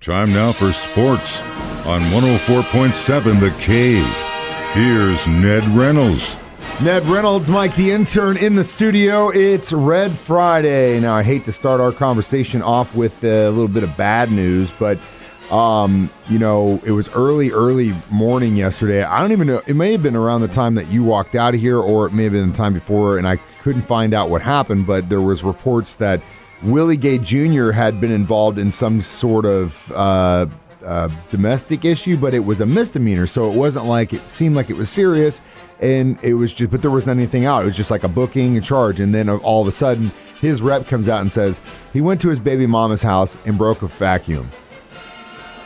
Time now for sports on 104.7 The Cave. Here's Ned Reynolds. Ned Reynolds, Mike the Intern in the studio. It's Red Friday. Now, I hate to start our conversation off with a little bit of bad news, but, it was early morning yesterday. I don't even know. It may have been around the time that you walked out of here, or it may have been the time before, and I couldn't find out what happened, but there was reports that Willie Gay Jr. had been involved in some sort of domestic issue, but it was a misdemeanor, so it wasn't like it seemed like it was serious, and it was just, but there wasn't anything out. It was just like a booking, a charge, and then all of a sudden, his rep comes out and says he went to his baby mama's house and broke a vacuum.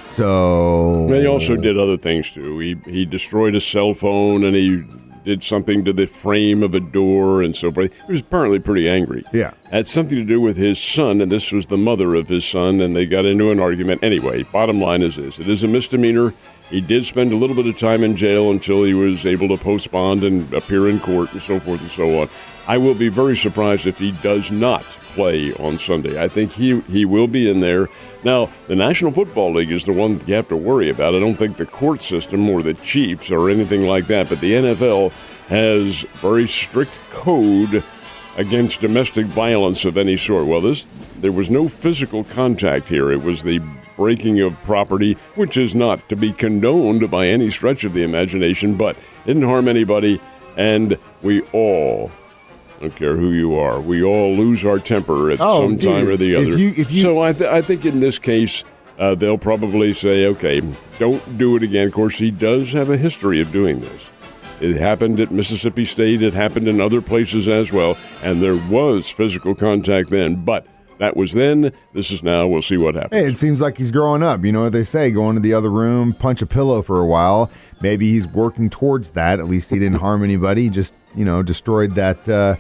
So he also did other things too. He destroyed a cell phone, and he did something to the frame of a door and so forth. He was apparently pretty angry. Yeah. It had something to do with his son, and this was the mother of his son, and they got into an argument. Anyway, bottom line is this. It is a misdemeanor. He did spend a little bit of time in jail until he was able to post bond and appear in court and so forth and so on. I will be very surprised if he does not play on Sunday. I think he will be in there. Now, the National Football League is the one you have to worry about. I don't think the court system or the Chiefs or anything like that, but the NFL has very strict code against domestic violence of any sort. Well, there was no physical contact here. It was the breaking of property, which is not to be condoned by any stretch of the imagination, but didn't harm anybody, and we all, I don't care who you are, we all lose our temper at some time or the other. So I think in this case, they'll probably say, okay, don't do it again. Of course, he does have a history of doing this. It happened at Mississippi State. It happened in other places as well, and there was physical contact then, but that was then. This is now. We'll see what happens. Hey, it seems like he's growing up. You know what they say, go into the other room, punch a pillow for a while. Maybe he's working towards that. At least he didn't harm anybody. He just, destroyed that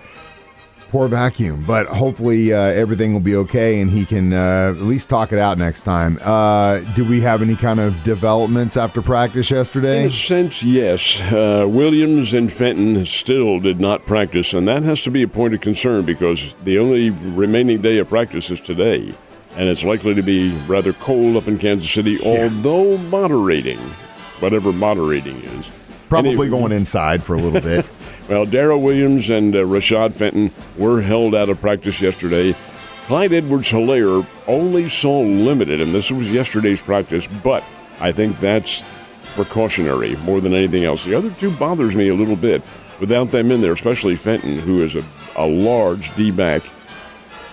poor vacuum. But hopefully everything will be okay, and he can at least talk it out next time. Do we have any kind of developments after practice yesterday? In a sense, yes. Williams and Fenton still did not practice, and that has to be a point of concern because the only remaining day of practice is today, and it's likely to be rather cold up in Kansas City, although moderating, whatever moderating is. Probably going inside for a little bit. Well, Darrell Williams and Rashad Fenton were held out of practice yesterday. Clyde Edwards-Helaire only saw limited, and this was yesterday's practice, but I think that's precautionary more than anything else. The other two bothers me a little bit without them in there, especially Fenton, who is a large D-back,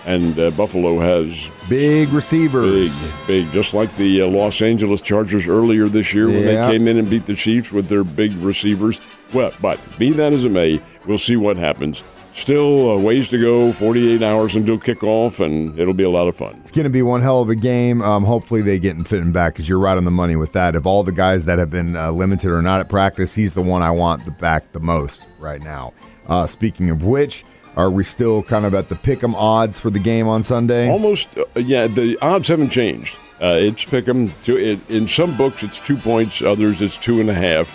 and Buffalo has big receivers. Big, just like the Los Angeles Chargers earlier this year when they came in and beat the Chiefs with their big receivers. Well, but be that as it may, we'll see what happens. Still a ways to go, 48 hours until kickoff, and it'll be a lot of fun. It's going to be one hell of a game. Hopefully they get in fitting back because you're right on the money with that. Of all the guys that have been limited or not at practice, he's the one I want back the most right now. Speaking of which, are we still kind of at the pick'em odds for the game on Sunday? Almost, the odds haven't changed. It's pick'em. In some books, it's 2 points. Others, it's 2.5.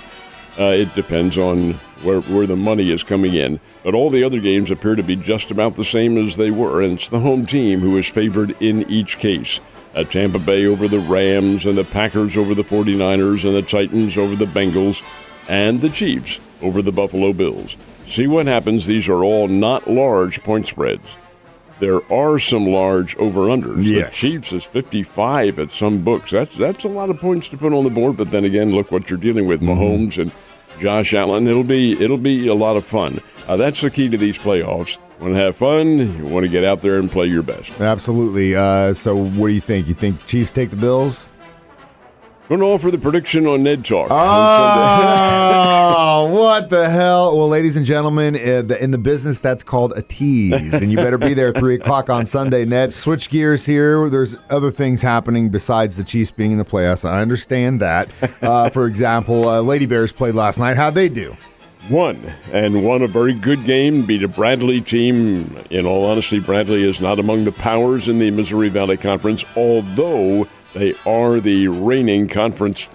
It depends on where the money is coming in. But all the other games appear to be just about the same as they were, and it's the home team who is favored in each case. Tampa Bay over the Rams, and the Packers over the 49ers, and the Titans over the Bengals, and the Chiefs over the Buffalo Bills. See what happens. These are all not large point spreads. There are some large over-unders. Yes. The Chiefs is 55 at some books. That's a lot of points to put on the board, but then again, look what you're dealing with. Mahomes and Josh Allen. It'll be a lot of fun. That's the key to these playoffs. You want to have fun. You want to get out there and play your best. Absolutely. So what do you think? You think Chiefs take the Bills? Going to offer the prediction on Ned Talk. Oh, what the hell? Well, ladies and gentlemen, in the business, that's called a tease, and you better be there 3 o'clock on Sunday, Ned. Switch gears here. There's other things happening besides the Chiefs being in the playoffs. I understand that. For example, Lady Bears played last night. How'd they do? Won a very good game, beat a Bradley team. In all honesty, Bradley is not among the powers in the Missouri Valley Conference, although they are the reigning conference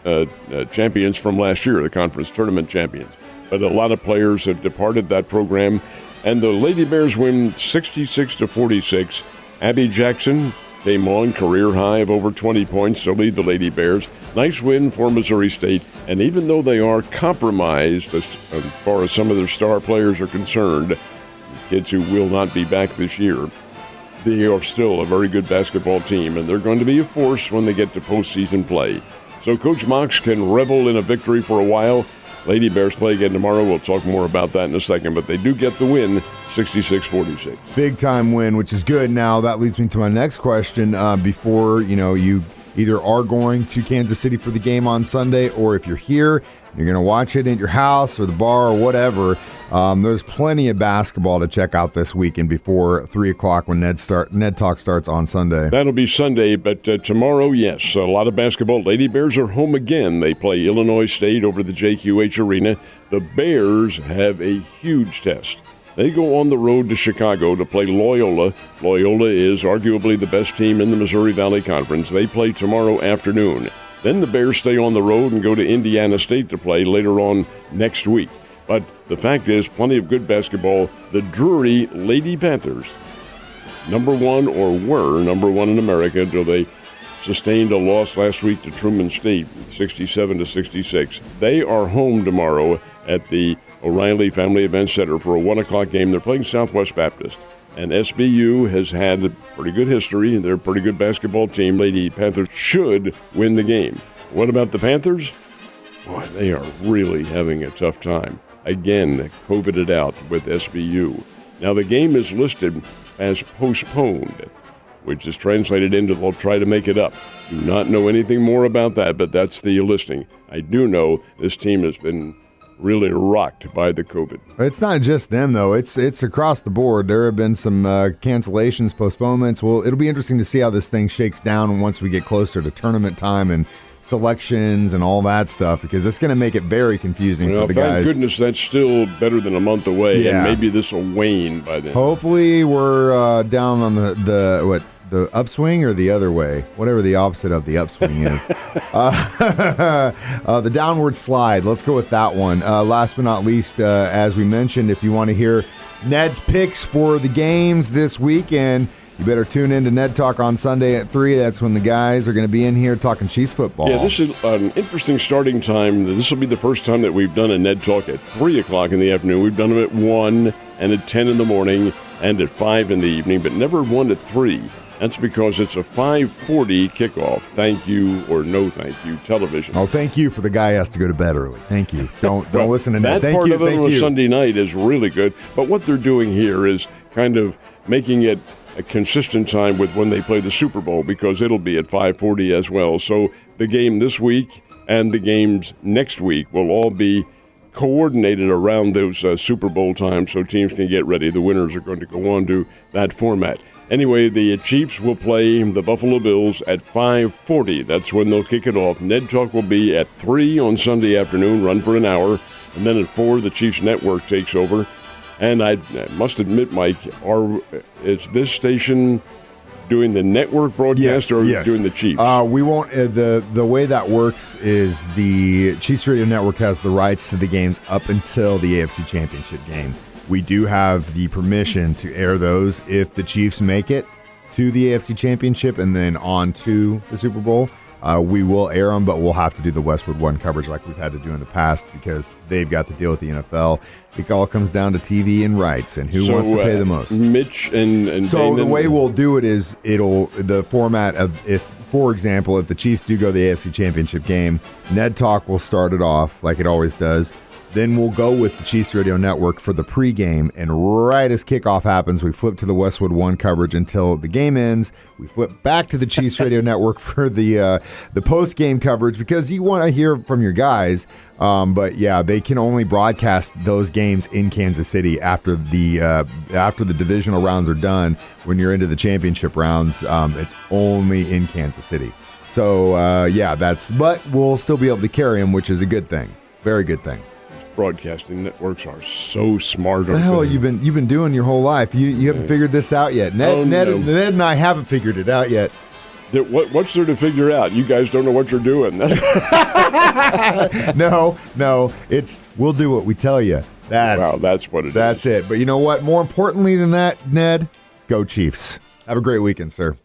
champions from last year, the conference tournament champions. But a lot of players have departed that program, and the Lady Bears win 66-46. Abby Jackson came on, career high of over 20 points to lead the Lady Bears. Nice win for Missouri State, and even though they are compromised as far as some of their star players are concerned, kids who will not be back this year, they are still a very good basketball team, and they're going to be a force when they get to postseason play. So Coach Mox can revel in a victory for a while. Lady Bears play again tomorrow. We'll talk more about that in a second, but they do get the win, 66-46. Big time win, which is good. Now that leads me to my next question. Before you either are going to Kansas City for the game on Sunday, or if you're here, you're going to watch it at your house or the bar or whatever. There's plenty of basketball to check out this weekend before 3 o'clock when Ned Talk starts on Sunday. That'll be Sunday, but tomorrow, yes, a lot of basketball. Lady Bears are home again. They play Illinois State over the JQH Arena. The Bears have a huge test. They go on the road to Chicago to play Loyola. Loyola is arguably the best team in the Missouri Valley Conference. They play tomorrow afternoon. Then the Bears stay on the road and go to Indiana State to play later on next week. But the fact is, plenty of good basketball. The Drury Lady Panthers, number one, or were number one in America until they sustained a loss last week to Truman State, 67-66. They are home tomorrow at the O'Reilly Family Event Center for a 1 o'clock game. They're playing Southwest Baptist. And SBU has had a pretty good history. They're a pretty good basketball team. Lady Panthers should win the game. What about the Panthers? Boy, they are really having a tough time. Again, COVIDed out with SBU. Now, the game is listed as postponed, which is translated into they'll try to make it up. Do not know anything more about that, but that's the listing. I do know this team has been really rocked by the COVID. It's not just them, though. It's across the board. There have been some cancellations, postponements. Well, it'll be interesting to see how this thing shakes down once we get closer to tournament time and selections and all that stuff, because it's going to make it very confusing for the guys. Thank goodness that's still better than a month away, and maybe this will wane by then. Hopefully we're down on the upswing or the other way, whatever the opposite of the upswing is. The downward slide. Let's go with that one. Last but not least, as we mentioned, if you want to hear Ned's picks for the games this weekend, you better tune in to Ned Talk on Sunday at 3. That's when the guys are going to be in here talking Chiefs football. Yeah, this is an interesting starting time. This will be the first time that we've done a Ned Talk at 3 o'clock in the afternoon. We've done them at 1 and at 10 in the morning and at 5 in the evening, but never 1 at 3. That's because it's a 5:40 kickoff. Thank you or no thank you, television. Oh, thank you for the guy who has to go to bed early. Thank you. Don't listen to that. Thank part you, of it thank on a you. Sunday night is really good. But what they're doing here is kind of making it a consistent time with when they play the Super Bowl, because it'll be at 5:40 as well. So the game this week and the games next week will all be coordinated around those Super Bowl times so teams can get ready. The winners are going to go on to that format. Anyway, the Chiefs will play the Buffalo Bills at 5:40. That's when they'll kick it off. Ned Talk will be at 3 on Sunday afternoon, run for an hour. And then at 4, the Chiefs Network takes over. And I must admit, Mike, is this station doing the network broadcast or doing the Chiefs? We won't. The way that works is the Chiefs Radio Network has the rights to the games up until the AFC Championship game. We do have the permission to air those if the Chiefs make it to the AFC Championship and then on to the Super Bowl. We will air them, but we'll have to do the Westwood One coverage like we've had to do in the past because they've got to deal with the NFL. It all comes down to TV and rights and who wants to pay the most. Mitch and so Damon, the way we'll do it is the format of if, for example, if the Chiefs do go to the AFC Championship game, Ned Talk will start it off like it always does. Then we'll go with the Chiefs Radio Network for the pregame, and right as kickoff happens, we flip to the Westwood One coverage until the game ends. We flip back to the Chiefs Radio Network for the post-game coverage because you want to hear from your guys. But yeah, they can only broadcast those games in Kansas City after the divisional rounds are done. When you're into the championship rounds, it's only in Kansas City. So but we'll still be able to carry them, which is a good thing. Very good thing. Broadcasting networks are so smart. What the hell you've been doing your whole life? You haven't figured this out yet. Ned and I haven't figured it out yet. What's there to figure out? You guys don't know what you're doing. No, we'll do what we tell you. That's what it is. That's it. But you know what? More importantly than that, Ned, go Chiefs. Have a great weekend, sir.